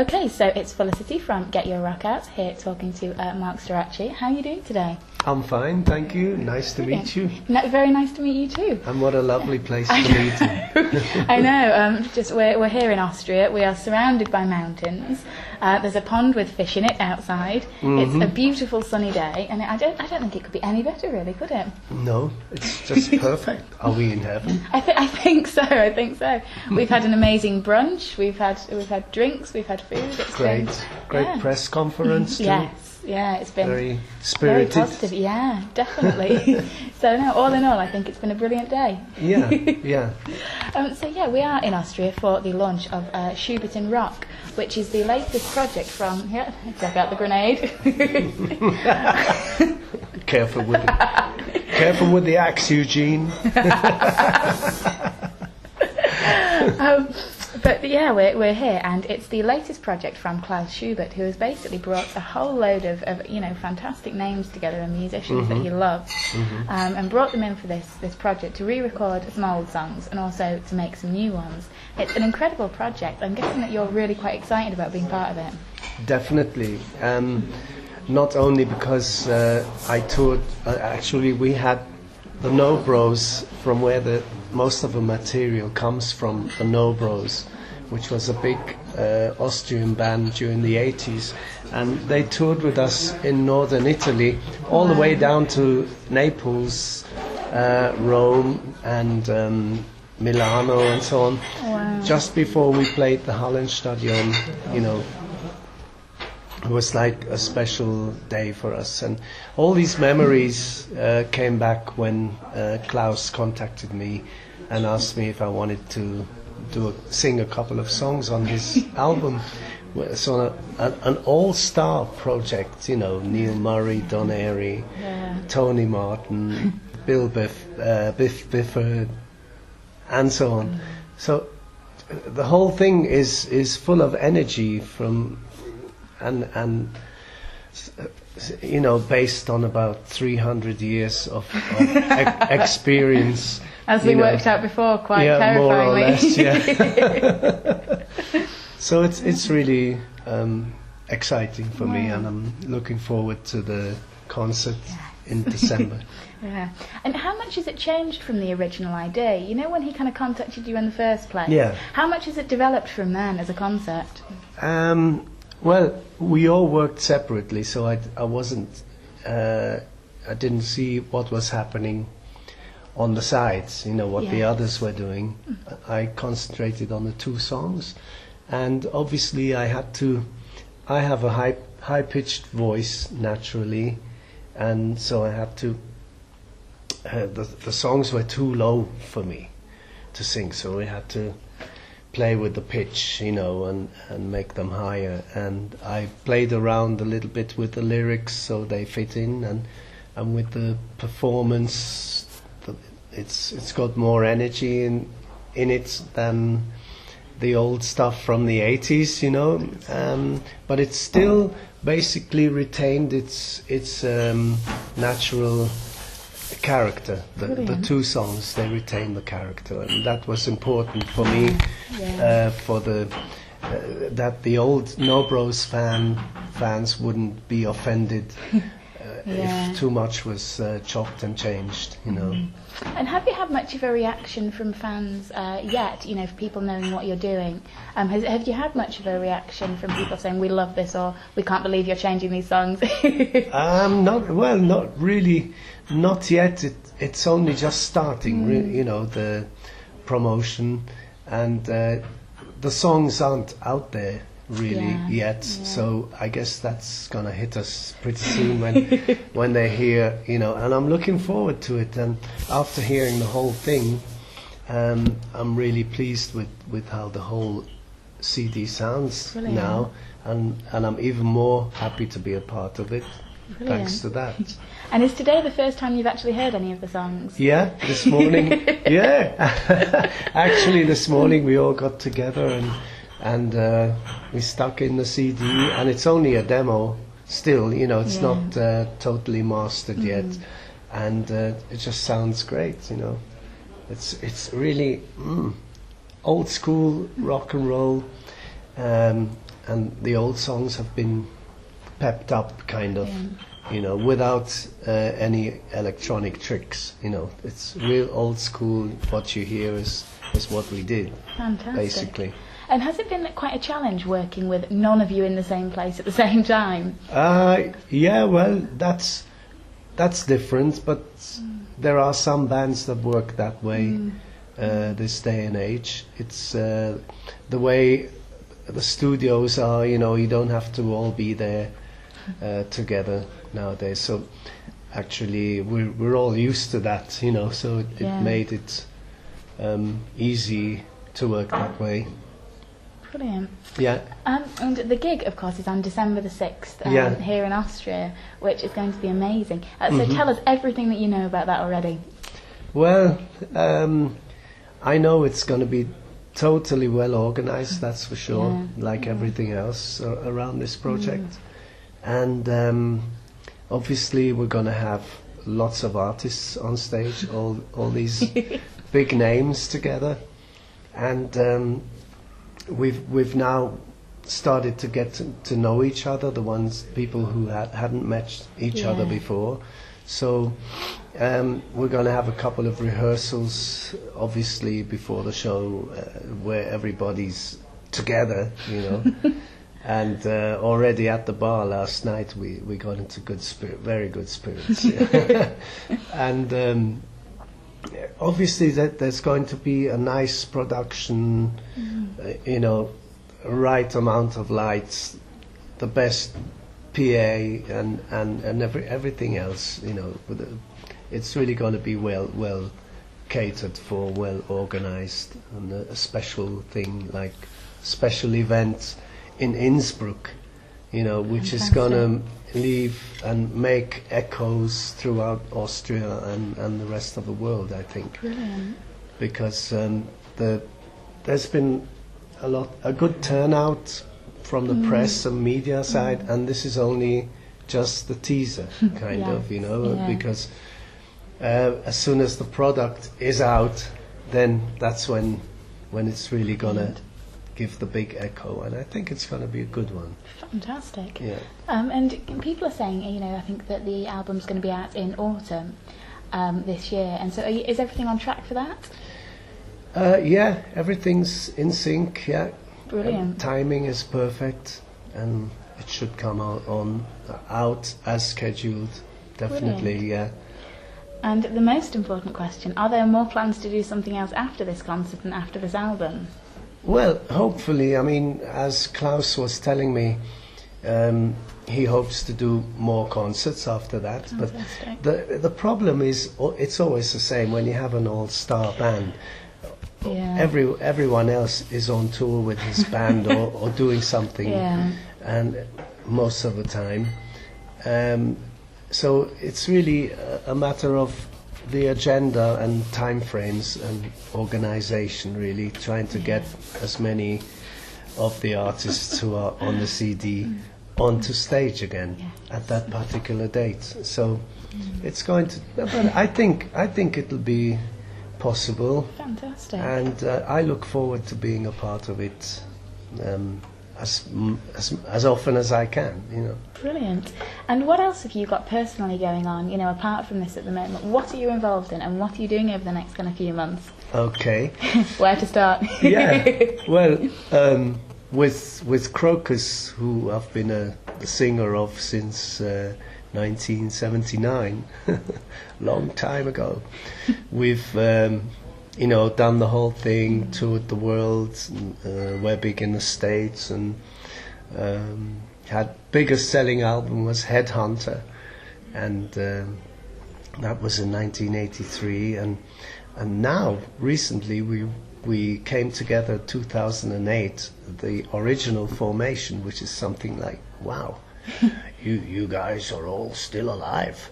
Okay, so it's Felicity from Get Your Rock Out here talking to Marc Storace. How are you doing today? I'm fine, thank you. Nice to meet you. Very nice to meet you too. And what a lovely place to meet you. I know. We're here in Austria. We are surrounded by mountains. There's a pond with fish in it outside. Mm-hmm. It's a beautiful sunny day, and I don't think it could be any better, really, could it? No, it's just perfect. Are we in heaven? I think so. I think so. We've had an amazing brunch. We've had drinks. We've had food. It's great yeah. Press conference too. Yes, yeah, it's been very spirited. Very positive. Yeah, definitely. So no, all in all, I think it's been a brilliant day. Yeah, yeah. So yeah, we are in Austria for the launch of Schubert in Rock, which is the latest project from. Yeah, check out the grenade. Careful with the axe, Eugene. But yeah, we're here, and it's the latest project from Klaus Schubert, who has basically brought a whole load of fantastic names together and musicians that he loves, and brought them in for this project to re-record some old songs and also to make some new ones. It's an incredible project. I'm guessing that you're really quite excited about being part of it. Definitely. Not only because I toured. Actually, we had the No Bros, from where most of the material comes from, the No Bros, which was a big Austrian band during the 80s, and they toured with us in northern Italy, all the way down to Naples, Rome, and Milano, and so on. Wow. Just before we played the Hallenstadion, it was like a special day for us, and all these memories came back when Klaus contacted me and asked me if I wanted to sing a couple of songs on his album. So an all-star project, Neil Murray, Don Airey, Tony Martin, Biff Byford, and so on. So the whole thing is full of energy and based on about 300 years of experience. As we worked out before, quite terrifyingly. More or less, yeah. So it's really exciting for me, and I'm looking forward to the concert in December. Yeah. And how much has it changed from the original idea? When he kind of contacted you in the first place? Yeah. How much has it developed from then as a concept? Well, we all worked separately, so I wasn't. I didn't see what was happening on the sides, what the others were doing. I concentrated on the two songs, and obviously I have a high-pitched voice naturally, and so I had to. The songs were too low for me to sing, so we had to play with the pitch, and make them higher. And I played around a little bit with the lyrics so they fit in, and with the performance, it's got more energy in it than the old stuff from the 80s, but it's still basically retained its natural character. The two songs, they retain the character, and that was important for me, for that the old No Bros fans wouldn't be offended if too much was chopped and changed, And have you had much of a reaction from fans yet? For people knowing what you're doing, have you had much of a reaction from people saying we love this, or we can't believe you're changing these songs? Not really, not yet. It's only just starting, the promotion, and the songs aren't out there really yet. So I guess that's gonna hit us pretty soon when they hear, and I'm looking forward to it. And after hearing the whole thing, I'm really pleased with how the whole CD sounds now, and I'm even more happy to be a part of it. Brilliant. Thanks to that. And is today the first time you've actually heard any of the songs? Yeah, this morning. Actually, this morning we all got together and we stuck in the CD, and it's only a demo still, it's not totally mastered yet, and it just sounds great, It's really old school rock and roll, and the old songs have been pepped up, kind of, without any electronic tricks. It's real old school. What you hear is what we did. Fantastic. Basically. And has it been quite a challenge working with none of you in the same place at the same time? Yeah, well, that's different, but there are some bands that work that way this day and age. It's the way the studios are, you don't have to all be there together nowadays. So actually we're all used to that, so it made it easy to work that way. Brilliant. Yeah. And the gig, of course, is on December the 6th here in Austria, which is going to be amazing. So tell us everything that you know about that already. Well, I know it's going to be totally well organized, that's for sure, like everything else around this project. And obviously we're going to have lots of artists on stage, all these big names together. And we've now started to get to know each other, people who hadn't met each other before. So we're going to have a couple of rehearsals, obviously, before the show, where everybody's together, And already at the bar last night, we got into very good spirits. And obviously there's going to be a nice production, right amount of lights, the best PA, and everything else. It's really going to be well catered for, well organized, and a special thing, like special event in Innsbruck, which is going to leave and make echoes throughout Austria and the rest of the world, I think. Brilliant. Because there's been a good turnout from the press and media side, and this is only just the teaser, kind of, because as soon as the product is out, then that's when it's really gonna give the big echo, and I think it's going to be a good one. Fantastic. Yeah. And people are saying, I think that the album's going to be out in autumn this year, and so is everything on track for that? Yeah, everything's in sync. Yeah. Brilliant. Timing is perfect, and it should come out as scheduled. Definitely. Brilliant. Yeah. And the most important question: are there more plans to do something else after this concert and after this album? Well, hopefully. I mean, as Klaus was telling me, he hopes to do more concerts after that. Fantastic. But the problem is, it's always the same when you have an all-star band. Yeah. Everyone else is on tour with his band or doing something, and most of the time. So it's really a matter of the agenda and time frames and organization, really trying to get as many of the artists who are on the CD onto stage again at that particular date. So it's going to, but I think it'll be possible. Fantastic. And I look forward to being a part of it as often as I can, Brilliant. And what else have you got personally going on, apart from this at the moment? What are you involved in, and what are you doing over the next kind of few months? Okay. Where to start? Yeah. Well, with Crocus, who I've been a singer of since 1979, long time ago, we've done the whole thing, toured the world, we're big in the States, and had biggest selling album was Headhunter, and that was in 1983, and now recently we came together 2008, the original formation, which is something like, wow, you guys are all still alive.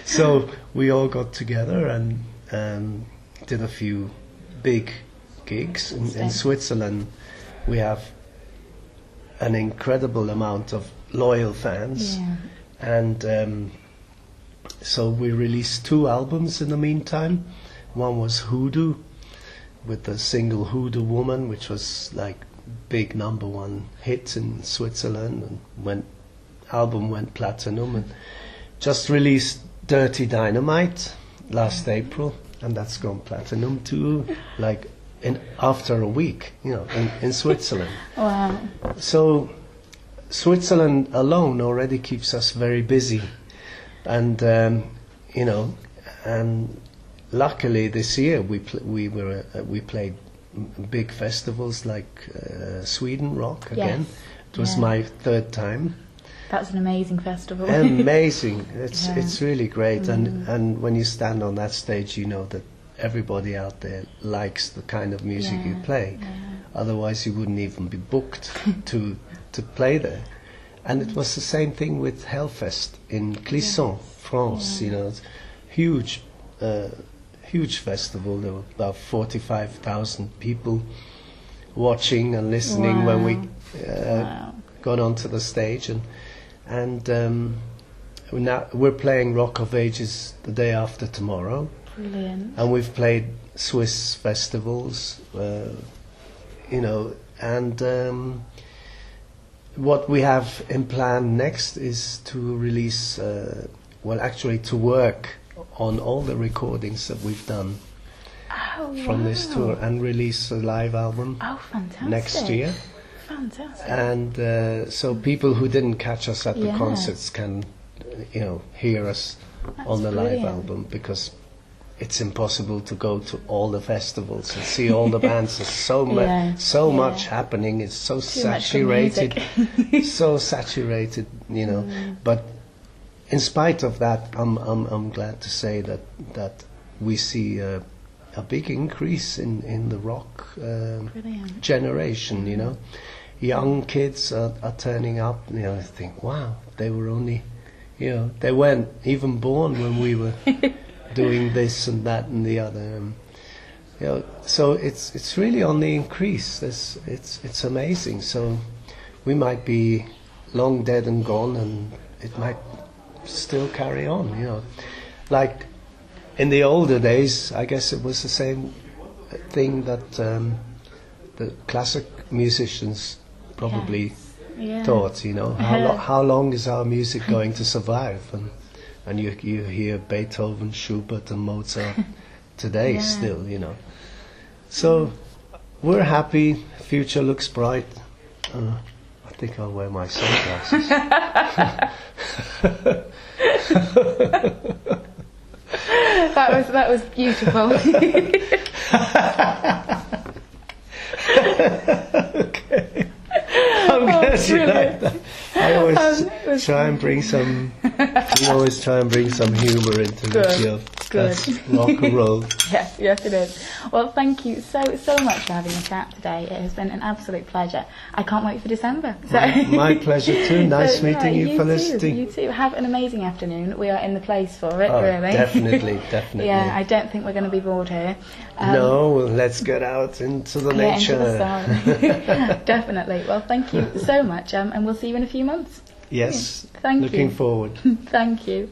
So we all got together and did a few big gigs in Switzerland. We have an incredible amount of loyal fans, and so we released 2 albums in the meantime. One was Hoodoo, with the single Hoodoo Woman, which was like big #1 hit in Switzerland, and album went platinum, and just released Dirty Dynamite last April, and that's gone platinum too, like after a week, in Switzerland. Wow. So Switzerland alone already keeps us very busy, and and luckily this year we played big festivals like Sweden Rock again. Yes. It was my 3rd time. That's an amazing festival. Amazing. It's really great, and when you stand on that stage, you know that everybody out there likes the kind of music you play. Otherwise, you wouldn't even be booked to play there. And it was the same thing with Hellfest in Clisson, France. It's huge festival. There were about 45,000 people watching and listening when we got onto the stage, and now we're playing Rock of Ages the day after tomorrow. Brilliant. And we've played Swiss festivals, and what we have in plan next is to release, actually to work on all the recordings that we've done from this tour, and release a live album next year. Fantastic. And so people who didn't catch us at the concerts can, hear us on the live album, because it's impossible to go to all the festivals and see all the bands. There's so much happening. It's so saturated, so saturated, But in spite of that, I'm glad to say that we see a big increase in the rock generation. Young kids are turning up. I think, wow, they were only, they weren't even born when we were doing this and that and the other. So it's really on the increase. It's amazing. So we might be long dead and gone, and it might still carry on. Like in the older days, I guess it was the same thing that the classic musicians probably thought. How long is our music going to survive? And you hear Beethoven, Schubert, and Mozart today still. So we're happy. Future looks bright. I think I'll wear my sunglasses. That was beautiful. Okay. I'm glad you like that. I always try and bring some. You always try and bring some humour into it. That's rock and roll. Yes, it is. Well, thank you so much for having a chat today. It has been an absolute pleasure. I can't wait for December. So. My pleasure too. Nice meeting you for listening. You too. Have an amazing afternoon. We are in the place for it, really. Definitely. Yeah, I don't think we're going to be bored here. No, let's get out into the nature. Into the sun. Definitely. Well, thank you so much, and we'll see you in a few months. Yes. Thank you. Looking forward. Thank you.